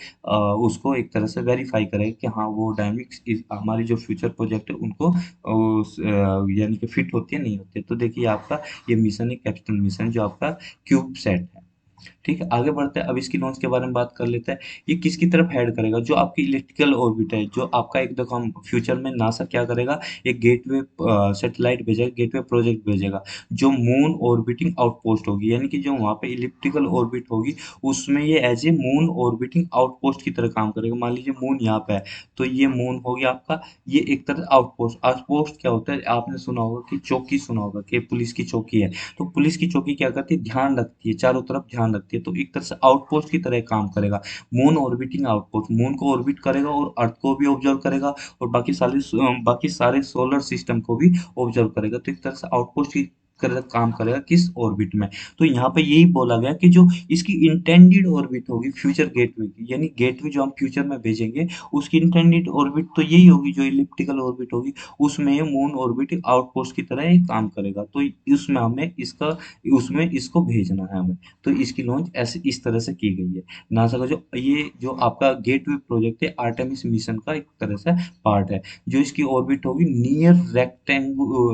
उसको एक तरह से वेरीफाई करेगा कि हाँ, वो डायनेमिक्स हमारी जो फ्यूचर प्रोजेक्ट है उनको यानी कि फिट होती है नहीं होती है। तो देखिए, आपका ये मिशन है कैप्स्टोन मिशन, जो आपका क्यूब सेट है। ठीक है, आगे बढ़ते हैं। अब इसकी लॉन्च के बारे में बात कर लेते हैं। ये किसकी तरफ हेड करेगा? जो आपकी इलेक्ट्रिकल ऑर्बिट है, जो आपका एक, देखो हम फ्यूचर में नासा क्या करेगा, एक गेटवे सैटेलाइट भेजेगा, गेटवे प्रोजेक्ट भेजेगा, जो मून ऑर्बिटिंग आउटपोस्ट होगी, यानी कि जो वहाँ पे इलिप्टिकल ऑर्बिट होगी, उसमें ये as a moon orbiting outpost की तरह काम करेगा। मान लीजिए मून यहाँ पे है, तो ये मून हो गया आपका, ये एक तरह आउटपोस्ट। आउटपोस्ट क्या होता है? आपने सुना होगा कि चौकी, सुना होगा कि पुलिस की चौकी है। तो पुलिस की चौकी क्या करती है? ध्यान रखती है, चारों तरफ ध्यान रखती है। तो एक तरह से आउटपोस्ट की तरह काम करेगा। मून ऑर्बिटिंग आउटपोस्ट, मून को ऑर्बिट करेगा और अर्थ को भी ऑब्जर्व करेगा, और बाकी सारे सोलर सिस्टम को भी ऑब्जर्व करेगा। तो एक तरह से आउटपोस्ट की काम करेगा किस ऑर्बिट में। तो यहाँ पे यही बोला गया कि जो इसकी इंटेंडेड ऑर्बिट होगी फ्यूचर गेटवे की, यानी गेटवे जो हम फ्यूचर में भेजेंगे उसकी इंटेंडेड ऑर्बिट तो यही होगी जो इलिप्टिकल ऑर्बिट होगी, उसमें मून ऑर्बिट आउटपोस्ट की तरह एक काम करेगा। तो उसमें हमें इसका उसमें इसको भेजना है हमें। तो इसकी लॉन्च ऐसे इस तरह से की गई है। नासा का जो आपका गेटवे प्रोजेक्ट है आर्टेमिस मिशन का एक तरह से पार्ट है। जो इसकी ऑर्बिट होगी नियर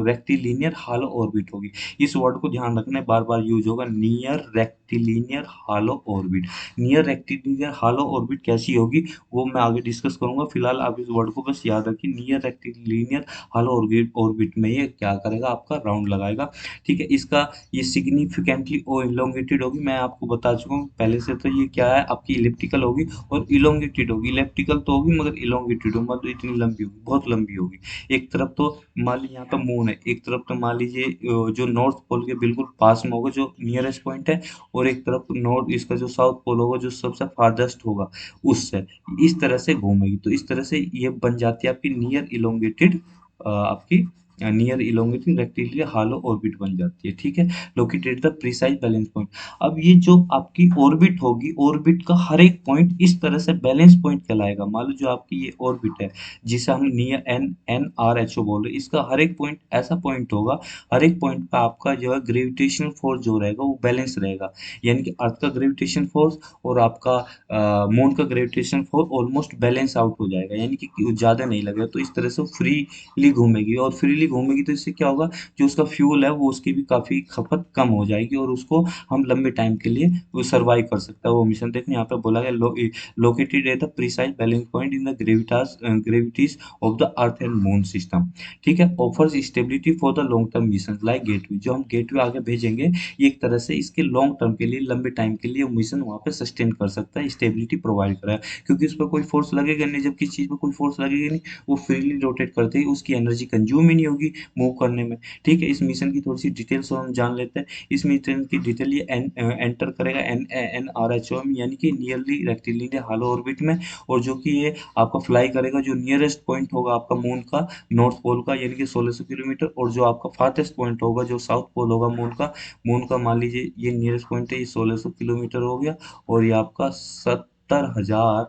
रेक्टिलिनियर हालो ऑर्बिट होगी। इस वर्ड को ध्यान रखना है, बार बार यूज होगा, नियर रेक्टिलिनियर हालो ऑर्बिट। नियर रेक्टिलिनियर हालो ऑर्बिट कैसी होगी वो मैं आगे डिस्कस करूंगा, फिलहाल आप इस वर्ड को बस याद रखिए, नियर रेक्टिलिनियर हालो ऑर्बिट में ये क्या करेगा आपका राउंड लगाएगा। ठीक है, इसका ये सिग्निफिकेंटली ओ इलोंगेटेड होगी, मैं आपको बता चुका हूँ पहले से। तो ये क्या है आपकी इलिप्टिकल होगी और इलोंगेटेड होगी। इलिप्टिकल तो होगी मगर इलोंगेटेड होगी, मतलब इतनी लंबी होगी, बहुत लंबी होगी। एक तरफ तो मान लीजिए यहाँ पे मून है, एक तरफ तो मान लीजिए जो नॉर्थ पोल के बिल्कुल पास में होगा जो नियरेस्ट पॉइंट है, और एक तरफ नॉर्थ इसका जो साउथ पोल होगा जो सबसे फारदेस्ट होगा उससे, इस तरह से घूमेगी। तो इस तरह से ये बन जाती है आपकी नियर इलोंगेटेड, आपकी नियर इलोंगेटेड रेक्टेंगुलर हालो ऑर्बिट बन जाती है। ठीक है, located the precise balance point. अब ये जो आपकी ऑर्बिट होगी, ऑर्बिट का हर एक पॉइंट इस तरह से बैलेंस पॉइंट कहलाएगा। मान लो जो आपकी ये ऑर्बिट है जिसे हम near N N R H O बोल रहे हैं, इसका हर एक पॉइंट ऐसा पॉइंट होगा, हर एक पॉइंट पे आपका जो है ग्रेविटेशनल फोर्स जो रहेगा वो बैलेंस रहेगा। यानी कि अर्थ का ग्रेविटेशन फोर्स और आपका मून का gravitation force almost balance out हो जाएगा, यानी कि ज्यादा नहीं लगेगा। तो इस तरह से फ्रीली घूमेगी, और फ्रीली घूमेगी तो इससे क्या होगा, जो उसका फ्यूल है वो उसकी भी काफी खपत कम हो जाएगी, और उसको हम लंबे टाइम के लिए वो सर्वाइव कर सकता है वो मिशन। देखो यहाँ पे बोला गया located at the precise balance point in the gravities of the earth and moon system. ठीक है, offers stability for the long term mission like gateway. जो हम गेटवे आगे भेजेंगे ये एक तरह से इसके लॉन्ग टर्म के लिए, लंबे टाइम के लिए मिशन वहाँ पे सस्टेन कर सकता है, स्टेबिलिटी प्रोवाइड करेगा, क्योंकि उस पर कोई फोर्स लगेगा नहीं। जब किसी चीज पर कोई फोर्स लगेगा नहीं, वो फ्रीली रोटेट करते ही उसकी एनर्जी कंज्यूम ही नहीं होगी मूव करने में। ठीक है, इस मिशन की थोड़ी सी डिटेल्स हम जान लेते हैं। इस मिशन की डिटेल ये एंटर करेगा N N R H O में, यानी कि नियरली रेक्टिलिनियर हालो ऑर्बिट में, और जो कि ये आपका फ्लाई करेगा जो नियरेस्ट पॉइंट होगा आपका मून का नॉर्थ पोल का, यानी कि 1600 किलोमीटर, और जो आपका फार्थेस्ट पॉइंट होगा जो साउथ पोल होगा मून का मान लीजिए ये नियरेस्ट पॉइंट है, ये 1600 किलोमीटर हो गया, और ये आपका 70,000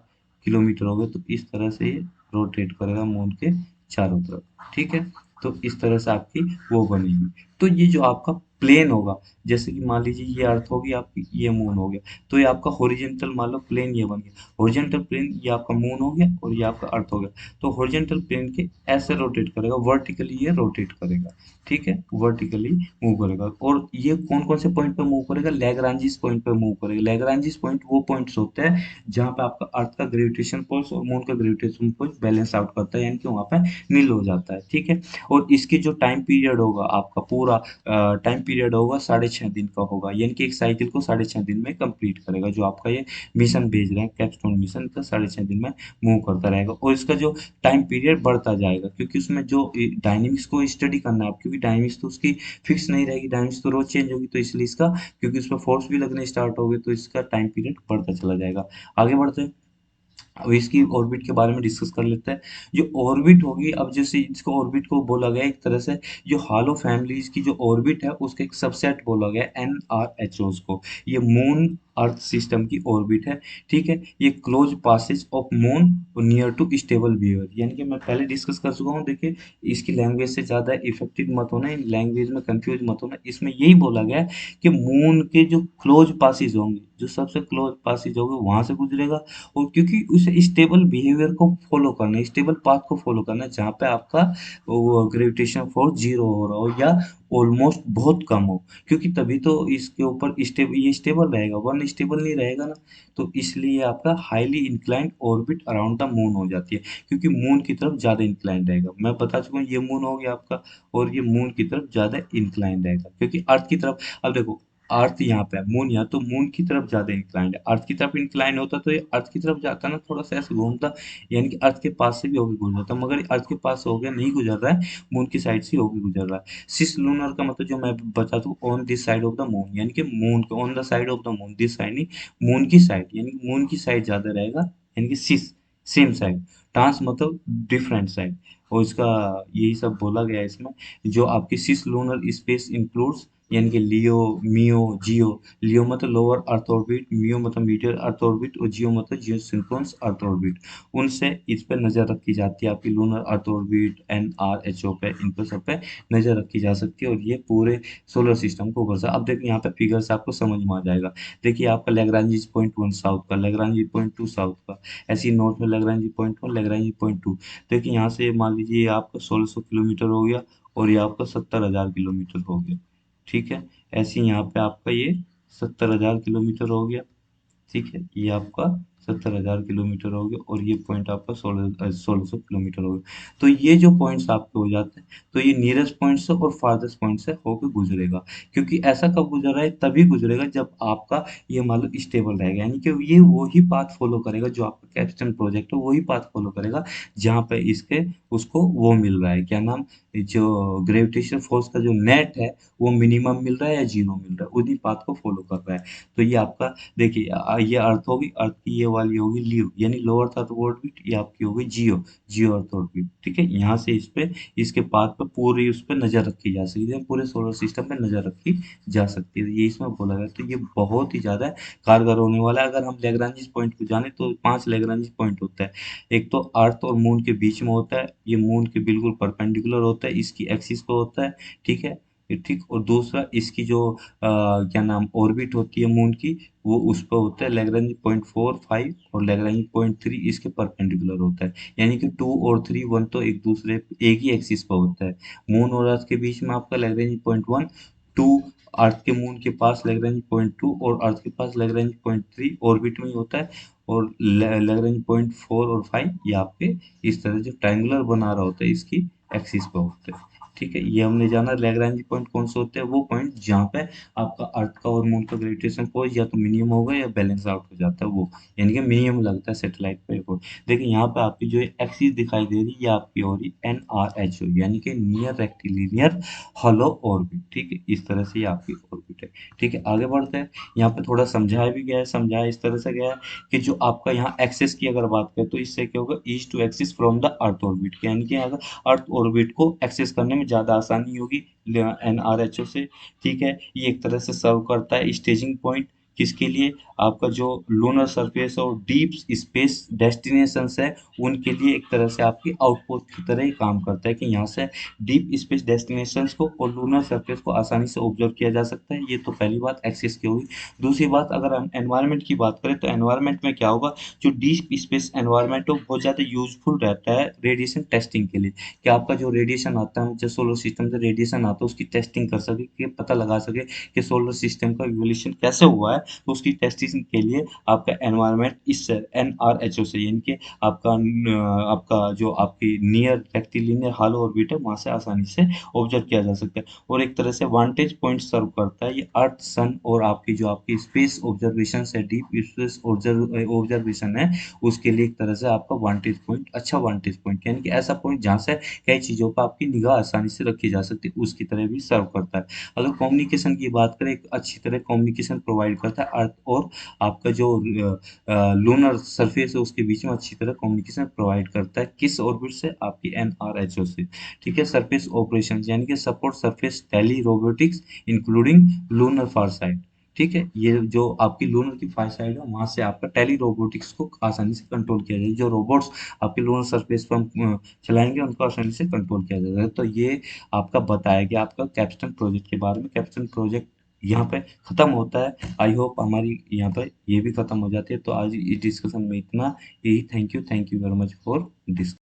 किलोमीटर हो गया। तो इस तरह से ये रोटेट करेगा मून के चारों तरफ। ठीक है, तो इस तरह से आपकी वो बनेगी। तो ये जो आपका प्लेन होगा, जैसे कि मान लीजिए ये अर्थ होगी आपकी, ये मून हो गया, तो ये आपका हॉरिजॉन्टल मान लो प्लेन ये बन गया। हॉरिजॉन्टल प्लेन ये आपका मून हो गया और ये आपका अर्थ हो गया। तो हॉरिजॉन्टल प्लेन के ऐसे रोटेट करेगा, वर्टिकली ये रोटेट करेगा। ठीक है, वर्टिकली मूव करेगा। और ये कौन कौन से पॉइंट पे मूव करेगा, लैग्रांजिस पॉइंट पे मूव करेगा। लैग्रांजिस पॉइंट वो पॉइंट्स होते हैं जहाँ पे आपका अर्थ का ग्रेविटेशन फोर्स और मून का ग्रेविटेशन फोर्स बैलेंस आउट करता है, यानी कि वहाँ पे नील हो जाता है। ठीक है, और इसकी जो टाइम पीरियड होगा आपका पूरा टाइम पीरियड होगा 6.5 दिन का होगा, यानी कि एक साइकिल को 6.5 दिन में कंप्लीट करेगा। जो आपका ये मिशन भेज रहे हैं कैपस्टोन मिशन का 6.5 दिन में मूव करता रहेगा, और इसका जो टाइम पीरियड बढ़ता जाएगा, क्योंकि उसमें जो डायनेमिक्स को स्टडी करना है आप, क्योंकि डायनेमिक्स तो उसकी फिक्स नहीं रहेगी, डायनेमिक्स तो रोज चेंज होगी। तो इसलिए इसका, क्योंकि उस पर फोर्स भी लगने स्टार्ट हो गए, तो इसका टाइम पीरियड बढ़ता चला जाएगा। आगे बढ़ते हैं, अब इसकी ऑर्बिट के बारे में डिस्कस कर लेते हैं। जो ऑर्बिट होगी, अब जैसे इसको ऑर्बिट को बोला गया एक तरह से, जो हालो फैमिलीज की जो ऑर्बिट है उसका एक सबसेट बोला गया एन आर एच ओज को। ये मून अर्थ सिस्टम की ऑर्बिट है। ठीक है, ये close passes of moon near to stable behaviour, यानी कि मैं पहले डिस्कस कर चुका हूँ। देखिए, इसकी लैंग्वेज से ज़्यादा इफेक्टेड मत होना, इन लैंग्वेज में कंफ्यूज मत होना। इसमें यही बोला गया है कि मून के जो क्लोज पासेज होंगे, जो सबसे क्लोज पासेज होंगे वहां से गुजरेगा, और क्योंकि उसे स्टेबल बिहेवियर को फॉलो करना है, स्टेबल पाथ को फॉलो करना है, जहाँ पे आपका वो ग्रेविटेशन फोर्स जीरो हो रहा हो या ऑलमोस्ट बहुत कम हो, क्योंकि तभी तो इसके ऊपर ये स्टेबल रहेगा, वरना स्टेबल नहीं रहेगा ना। तो इसलिए आपका highly inclined orbit around the moon हो जाती है, क्योंकि मून की तरफ ज्यादा इंक्लाइंड रहेगा। मैं बता चुका हूँ ये मून हो गया आपका, और ये मून की तरफ ज्यादा इंक्लाइंड रहेगा, क्योंकि अर्थ की तरफ, अब देखो अर्थ यहाँ पे है, मून यहाँ, तो मून की तरफ ज्यादा इंक्लाइंड है। अर्थ की तरफ इंक्लाइंड होता तो ये अर्थ की तरफ जाता ना, थोड़ा सा ऐसे घूमता, यानी कि अर्थ के पास से भी होके गुजर जाता, मगर अर्थ के पास हो गया नहीं गुजर रहा है, मून की साइड से होके गुजर रहा है। सिस लूनर का मतलब जो मैं बता दूं, on this side of the moon, यानी कि moon on the side of the moon, this side नहीं, मून की साइड, यानी कि मून की साइड ज्यादा रहेगा, यानी कि सिस, सेम साइड, ट्रांस मतलब डिफरेंट साइड। और इसका यही सब बोला गया है इसमें। जो आपकी सिस लूनर स्पेस इंक्लूड्स, यानी कि लियो, मियो, जियो। लियो मतलब लोअर अर्थ ऑर्बिट, मियो मतलब मीडियल अर्थ ऑर्बिट, और जियो मतलब जियो सिंक्रोनस अर्थ ऑर्बिट। उनसे इस पे नजर रखी जाती है, आपकी लूनर अर्थ ऑर्बिट, NRHO पे, इन पे सब पे नजर रखी जा सकती है, और ये पूरे सोलर सिस्टम को ऊपर से। अब देखिए यहाँ पे फिगर से आपको समझ में आ जाएगा। देखिए आपका लैग्रांज पॉइंट वन साउथ का, लैग्रांज पॉइंट टू साउथ का, ऐसे ही नॉर्थ में Lagrange point one, Lagrange point two. देखिए यहाँ से मान लीजिए ये आपका 1600 किलोमीटर हो गया, और ये आपका 70,000 किलोमीटर हो गया। ठीक है। ऐसे ही यहाँ पे आपका ये 70,000 किलोमीटर हो गया। ठीक है, ये आपका 70,000 किलोमीटर हो गया, और ये पॉइंट आपका 1600 किलोमीटर हो गया। तो ये जो पॉइंट्स आपके हो जाते हैं, तो ये नियरेस्ट पॉइंट से और फारदेस्ट पॉइंट से होकर गुजरेगा। क्योंकि ऐसा कब गुजर रहा है, तभी गुजरेगा जब आपका ये मान लो स्टेबल रहेगा, यानी कि ये वही पाथ फॉलो करेगा, जो आपका कैप्स्टोन प्रोजेक्ट है वही पाथ फॉलो करेगा, जहाँ पे इसके उसको वो मिल रहा है, क्या नाम, जो ग्रेविटेशनल फोर्स का जो नेट है, वो मिनिमम मिल रहा है या जीरो मिल रहा है, उन्हीं पाथ को फॉलो कर रहा है। तो ये आपका, देखिए ये अर्थ होगी, अर्थ की ये वाली होगी लियो, यानी लोअर अर्थ ऑर्बिट, ये आपकी होगी जियो, जियो अर्थ ऑर्बिट। ठीक है, यहाँ से इस पे, इसके पाथ पे पूरी उस पे नजर रखी जा सकती है, पूरे सोलर सिस्टम पे नजर रखी जा सकती है, ये इसमें बोला गया। तो ये बहुत ही ज्यादा कारगर होने वाला है। अगर हम लेग्रांजिस पॉइंट को जाने, तो 5 लेग्रांजिस पॉइंट होता है। एक तो अर्थ और मून के बीच में होता है, ये मून के बिल्कुल परपेंडिकुलर होता है, इसकी एक्सिस पे होता है। ठीक है, ये ठीक। और दूसरा इसकी जो क्या नाम ऑर्बिट होती है मून की, वो उस पर होता है लैग्रेंज पॉइंट फोर फाइव, और लैग्रेंज पॉइंट थ्री इसके परपेंडिकुलर होता है। यानी कि टू और थ्री, वन तो एक दूसरे एक ही एक्सिस पर होता है। मून और अर्थ के बीच में आपका Lagrange point one, two earth के मून के पास लैग्रेंज पॉइंट टू, और अर्थ के पास लैग्रेंज पॉइंट थ्री ऑर्बिट में ही होता है। और लैग्रेंज पॉइंट फोर और फाइव ये आपके इस तरह जो ट्रायंगुलर बना रहा होता है, इसकी एक्सिस पर होते हैं। ठीक है, ये हमने जाना लैग्रेंज पॉइंट कौन से होते हैं, वो पॉइंट जहाँ पे आपका अर्थ का और मून का ग्रेविटेशन फोर्स या तो मिनिमम होगा या बैलेंस आउट हो जाता है वो, यानी कि मिनिमम लगता है सैटेलाइट पे वो। देखिए यहाँ पे आपकी जो एक्सिस दिखाई दे रही है, ये आपकी हो रही NRHO, यानी कि नियर रेक्टिलिनियर हॉलो ऑर्बिट। ठीक है, इस तरह से ये आपकी ऑर्बिट है। ठीक है, आगे बढ़ते हैं। यहाँ पे थोड़ा समझाया भी गया है, समझाया इस तरह से गया है कि जो आपका यहाँ एक्सेस की अगर बात करें, तो इससे क्या होगा, east to axis from the earth orbit, यानी कि अगर अर्थ ऑर्बिट को एक्सेस करने में ज़्यादा आसानी होगी NRHO से। ठीक है, ये एक तरह से सर्व करता है स्टेजिंग पॉइंट, किसके लिए, आपका जो लूनर सरफेस और डीप स्पेस डेस्टिनेशंस है, उनके लिए एक तरह से आपकी आउटपोस्ट की तरह ही काम करता है, कि यहाँ से डीप स्पेस डेस्टिनेशंस को और लूनर सरफेस को आसानी से ऑब्जर्व किया जा सकता है। ये तो पहली बात एक्सेस की होगी। दूसरी बात, अगर हम एनवायरनमेंट की बात करें, तो एनवायरनमेंट में क्या होगा, जो डीप स्पेस एनवायरनमेंट है वो बहुत ज़्यादा यूजफुल रहता है रेडिएशन टेस्टिंग के लिए, कि आपका जो रेडिएशन आता है, जो सोलर सिस्टम से रेडिएशन आता है, उसकी टेस्टिंग कर सके, कि पता लगा सके कि सोलर सिस्टम का इवोल्यूशन कैसे हुआ है। तो उसकी टेस्टिंग के लिए आपका एनवायरनमेंट इससे NRHO से, यानी कि आपका जो आपकी नियर रेक्टिलिनियर हॉलो ऑर्बिट है, वहां से आसानी से ऑब्जर्व किया जा सकता है। और एक तरह से वांटेज पॉइंट सर्व करता है ये अर्थ, सन और आपकी जो आपकी स्पेस ऑब्जर्वेशन है, डीप स्पेस ऑब्जर्वेशन है, उसके लिए एक तरह से आपका वांटेज पॉइंट, अच्छा वांटेज पॉइंट, यानी कि ऐसा पॉइंट जहाँ से कई चीज़ों पर आपकी निगाह आसानी से रखी जा सकती है, उसकी तरह भी सर्व करता है। अगर कम्युनिकेशन की बात करें, एक अच्छी तरह कम्युनिकेशन प्रोवाइड करता है अर्थ और आपका जो लूनर सरफेस है, उसके बीच में अच्छी तरह कम्युनिकेशन प्रोवाइड करता है, किस ऑर्बिट से, आपकी NRHO से। ठीक है, सरफेस ऑपरेशन, यानी कि support surface tele robotics including lunar far side. ठीक है, ये जो आपकी लूनर की फार साइड है, वहां से आपका टेली रोबोटिक्स को आसानी से कंट्रोल किया जाए, जो रोबोट्स आपके लूनर सरफेस पर हम चलाएंगे, उनको आसानी से कंट्रोल किया जाएगा। तो ये आपका बताया गया आपका कैप्स्टोन प्रोजेक्ट के बारे में। कैप्स्टोन प्रोजेक्ट यहाँ पे खत्म होता है। आई होप हमारी यहाँ पे ये भी खत्म हो जाती है। तो आज इस डिस्कशन में इतना ही। Thank you very much for this.